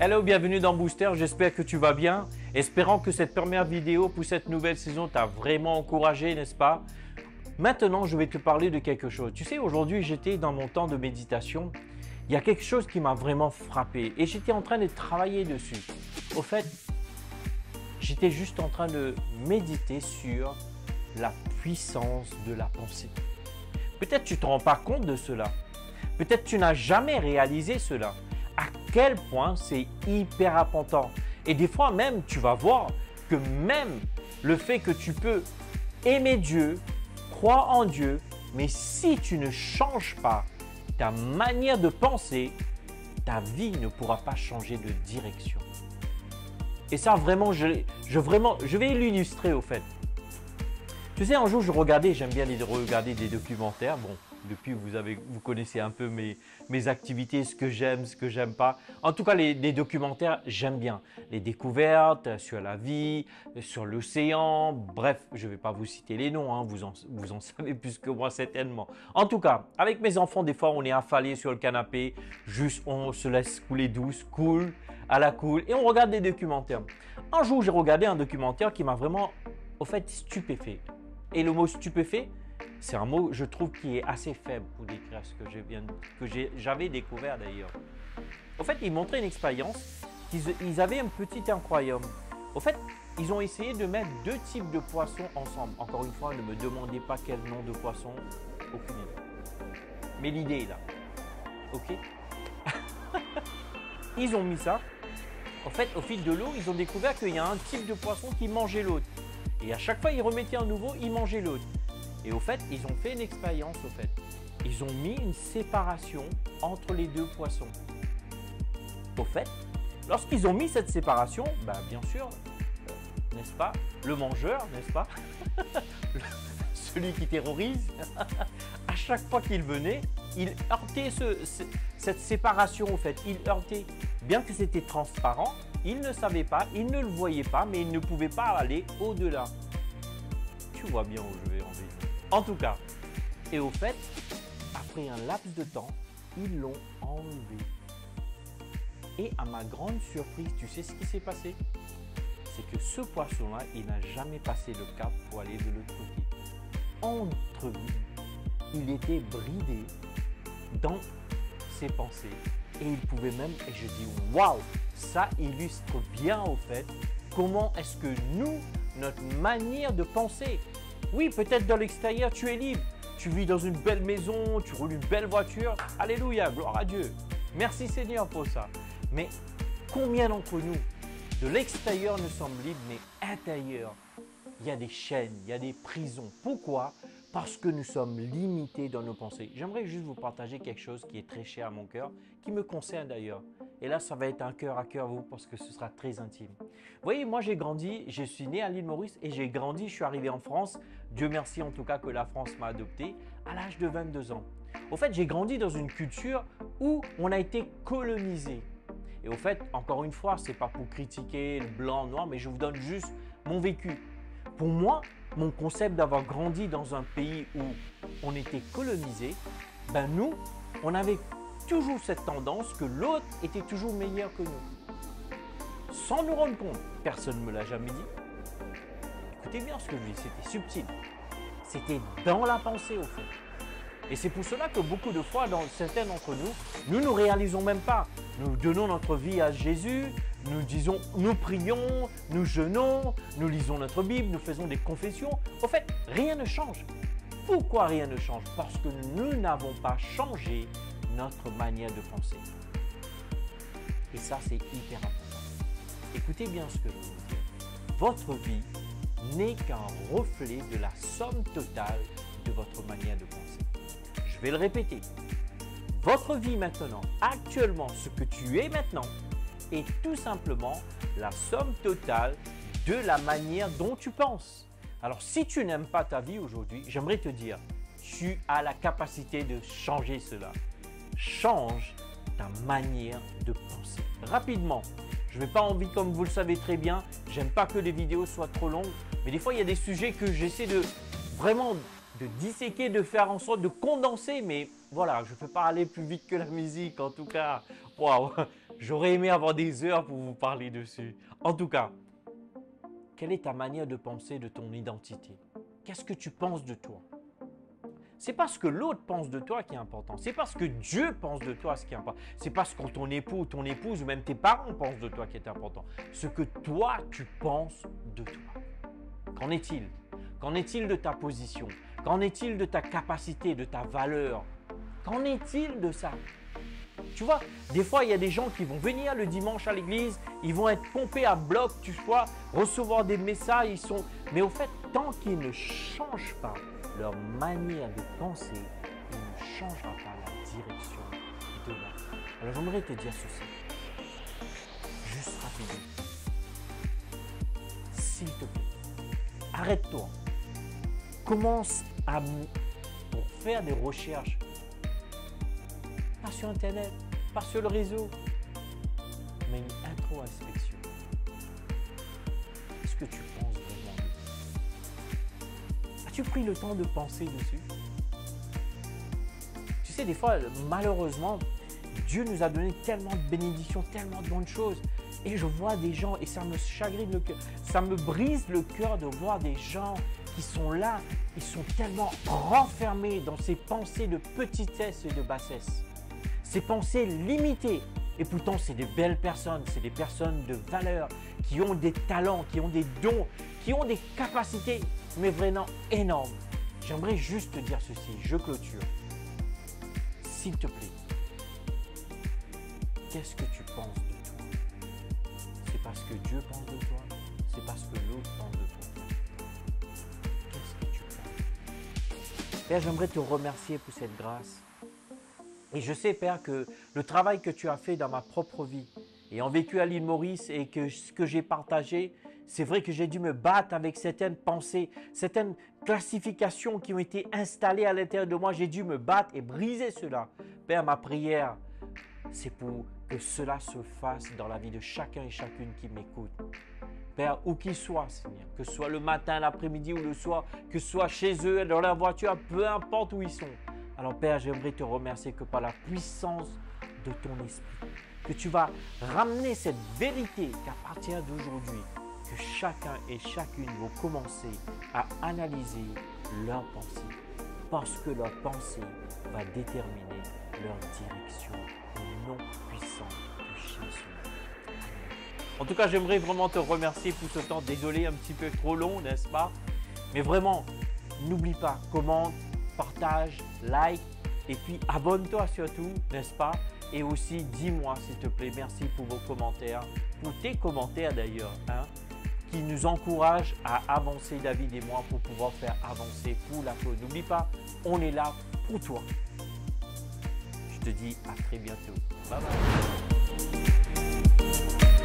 Hello, bienvenue dans Booster, j'espère que tu vas bien. Espérant que cette première vidéo pour cette nouvelle saison t'a vraiment encouragé, n'est-ce pas? Maintenant, je vais te parler de quelque chose. Tu sais, aujourd'hui, j'étais dans mon temps de méditation. Il y a quelque chose qui m'a vraiment frappé et j'étais en train de travailler dessus. Au fait, j'étais juste en train de méditer sur la puissance de la pensée. Peut-être tu ne te rends pas compte de cela. Peut-être tu n'as jamais réalisé cela. À quel point c'est hyper important. Et des fois même, tu vas voir que même le fait que tu peux aimer Dieu, croire en Dieu, mais si tu ne changes pas ta manière de penser, ta vie ne pourra pas changer de direction. Et ça, vraiment, je vais l'illustrer au fait. Tu sais, un jour, j'aime bien regarder des documentaires. Bon, depuis, vous connaissez un peu mes activités, ce que j'aime pas. En tout cas, les documentaires, j'aime bien. Les découvertes sur la vie, sur l'océan. Bref, je ne vais pas vous citer les noms, hein, vous en savez plus que moi certainement. En tout cas, avec mes enfants, des fois, on est affalés sur le canapé. Juste, on se laisse couler douce, cool, à la cool. Et on regarde des documentaires. Un jour, j'ai regardé un documentaire qui m'a vraiment, au fait, stupéfait. Et le mot stupéfait, c'est un mot, je trouve, qui est assez faible pour décrire ce que j'avais découvert d'ailleurs. Au fait, ils montraient une expérience, ils avaient un petit aquarium. Au fait, ils ont essayé de mettre deux types de poissons ensemble. Encore une fois, ne me demandez pas quel nom de poisson, aucune idée. Mais l'idée est là. Ok. Ils ont mis ça. En fait, au fil de l'eau, ils ont découvert qu'il y a un type de poisson qui mangeait l'autre. Et à chaque fois, ils remettaient un nouveau, ils mangeaient l'autre. Et au fait, ils ont fait une expérience, au fait. Ils ont mis une séparation entre les deux poissons. Au fait, lorsqu'ils ont mis cette séparation, bien sûr, n'est-ce pas, le mangeur, n'est-ce pas, celui qui terrorise, à chaque fois qu'il venait, il heurtait cette séparation, au fait. Il heurtait, bien que c'était transparent, il ne savait pas, il ne le voyait pas, mais il ne pouvait pas aller au-delà. Tu vois bien où je vais en venir. En tout cas, et au fait, après un laps de temps, ils l'ont enlevé. Et à ma grande surprise, tu sais ce qui s'est passé? C'est que ce poisson-là, il n'a jamais passé le cap pour aller de l'autre côté. Entre il était bridé dans ses pensées. Et il pouvait même, et je dis waouh, ça illustre bien au fait comment est-ce que nous, notre manière de penser. Oui, peut-être dans l'extérieur, tu es libre. Tu vis dans une belle maison, tu roules une belle voiture. Alléluia, gloire à Dieu. Merci Seigneur pour ça. Mais combien d'entre nous, de l'extérieur, nous sommes libres, mais intérieur, il y a des chaînes, il y a des prisons. Pourquoi? Parce que nous sommes limités dans nos pensées. J'aimerais juste vous partager quelque chose qui est très cher à mon cœur, qui me concerne d'ailleurs. Et là, ça va être un cœur à cœur, vous, parce que ce sera très intime. Vous voyez, moi, j'ai grandi, je suis né à l'île Maurice et j'ai grandi, je suis arrivé en France. Dieu merci en tout cas que la France m'a adopté à l'âge de 22 ans. Au fait, j'ai grandi dans une culture où on a été colonisé. Et au fait, encore une fois, ce n'est pas pour critiquer le blanc, le noir, mais je vous donne juste mon vécu. Pour moi, mon concept d'avoir grandi dans un pays où on était colonisé, nous, on avait toujours cette tendance que l'autre était toujours meilleur que nous. Sans nous rendre compte, personne ne me l'a jamais dit. Écoutez bien ce que je dis, c'était subtil. C'était dans la pensée au fait. Et c'est pour cela que beaucoup de fois, dans certains d'entre nous, nous ne réalisons même pas. Nous donnons notre vie à Jésus, nous prions, nous jeûnons, nous lisons notre Bible, nous faisons des confessions. Au fait, rien ne change. Pourquoi rien ne change? Parce que nous n'avons pas changé notre manière de penser. Et ça, c'est hyper important. Écoutez bien ce que je veux vous dire. Votre vie n'est qu'un reflet de la somme totale de votre manière de penser. Je vais le répéter. Votre vie maintenant, actuellement, ce que tu es maintenant, est tout simplement la somme totale de la manière dont tu penses. Alors, si tu n'aimes pas ta vie aujourd'hui, j'aimerais te dire, tu as la capacité de changer cela. Change ta manière de penser. Rapidement, je n'ai pas envie, comme vous le savez très bien, j'aime pas que les vidéos soient trop longues, mais des fois, il y a des sujets que j'essaie de vraiment de disséquer, de faire en sorte de condenser, mais voilà, je ne peux pas aller plus vite que la musique en tout cas. Waouh! J'aurais aimé avoir des heures pour vous parler dessus. En tout cas, quelle est ta manière de penser de ton identité? Qu'est-ce que tu penses de toi? C'est pas ce que l'autre pense de toi qui est important. C'est pas ce que Dieu pense de toi ce qui est important. C'est pas ce que ton époux, ton épouse ou même tes parents pensent de toi qui est important. Ce que toi, tu penses de toi. Qu'en est-il? Qu'en est-il de ta position? Qu'en est-il de ta capacité, de ta valeur? Qu'en est-il de ça? Tu vois, des fois, il y a des gens qui vont venir le dimanche à l'église, ils vont être pompés à bloc, tu vois, recevoir des messages, mais au fait, tant qu'ils ne changent pas leur manière de penser, il ne changera pas la direction de leur vie. Alors j'aimerais te dire ceci, juste rapidement, s'il te plaît, arrête-toi, commence pour faire des recherches, pas sur internet, pas sur le réseau, mais une introspection. Qu'est-ce que tu penses vraiment de toi? As-tu pris le temps de penser dessus? Tu sais, des fois, malheureusement, Dieu nous a donné tellement de bénédictions, tellement de bonnes choses. Et je vois des gens, et ça me chagrine le cœur, ça me brise le cœur de voir des gens qui sont là, ils sont tellement renfermés dans ces pensées de petitesse et de bassesse. Ces pensées limitées. Et pourtant, c'est des belles personnes, c'est des personnes de valeur, qui ont des talents, qui ont des dons, qui ont des capacités, mais vraiment énormes. J'aimerais juste te dire ceci, je clôture. S'il te plaît, qu'est-ce que tu penses de toi? C'est parce que Dieu pense de toi, c'est parce que l'autre pense de toi. Qu'est-ce que tu penses? Père, j'aimerais te remercier pour cette grâce. Et je sais, Père, que le travail que tu as fait dans ma propre vie, ayant vécu à l'île Maurice et que ce que j'ai partagé, c'est vrai que j'ai dû me battre avec certaines pensées, certaines classifications qui ont été installées à l'intérieur de moi. J'ai dû me battre et briser cela. Père, ma prière, c'est pour que cela se fasse dans la vie de chacun et chacune qui m'écoute. Père, où qu'ils soient, Seigneur, que ce soit le matin, l'après-midi ou le soir, que ce soit chez eux, dans la voiture, peu importe où ils sont. Alors Père, j'aimerais te remercier que par la puissance de ton esprit, que tu vas ramener cette vérité qu'à partir d'aujourd'hui, que chacun et chacune vont commencer à analyser leurs pensées, parce que leur pensée va déterminer leur direction au nom puissant de Jésus. En tout cas, j'aimerais vraiment te remercier pour ce temps. Désolé, un petit peu trop long, n'est-ce pas? Mais vraiment, n'oublie pas, commente, partage, like et puis abonne-toi surtout, n'est-ce pas? Et aussi dis-moi s'il te plaît, merci pour vos commentaires, pour tes commentaires d'ailleurs, hein, qui nous encouragent à avancer, David et moi, pour pouvoir faire avancer pour la cause. N'oublie pas, on est là pour toi. Je te dis à très bientôt. Bye bye.